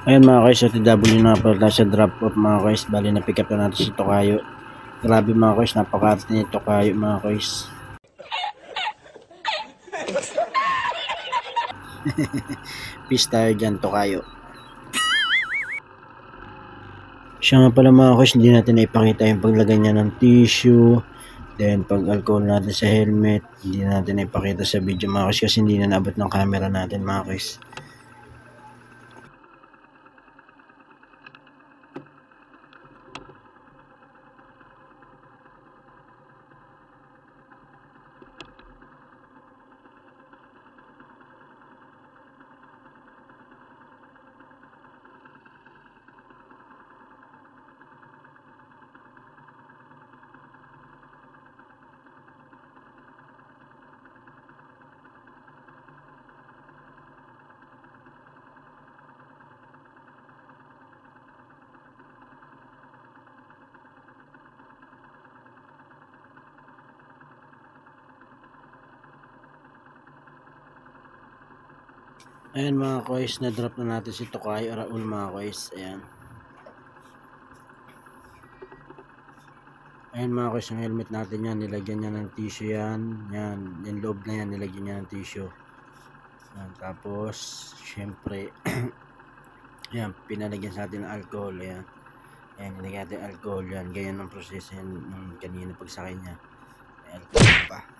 Ayun mga guys, sa TW na pala sa drop off mga guys. Bali na pick up na natin si Tokayo. Grabe mga guys, napakarte ni Tokayo mga guys. Peace tayo dyan Tokayo. Siya nga pala mga guys, hindi natin naipakita yung paglagay niya ng tissue. Then pag alcohol natin sa helmet, hindi natin naipakita sa video mga guys kasi hindi na naabot ng camera natin mga guys. Ayan mga guys, na-drop na natin si Tokayo Raul mga guys. Ayan. Ayan mga guys, yung helmet natin yan, nilagyan niya ng tissue yan. Yan, yung loob na yan, nilagyan niya ng tissue. Ayan, tapos, syempre, ayan, pinalagyan sa atin ng alcohol. Ayan, ayan, nilagyan natin alcohol yan. Ganyan ang proseso yan ng kanina pagsakay niya. May alcohol pa.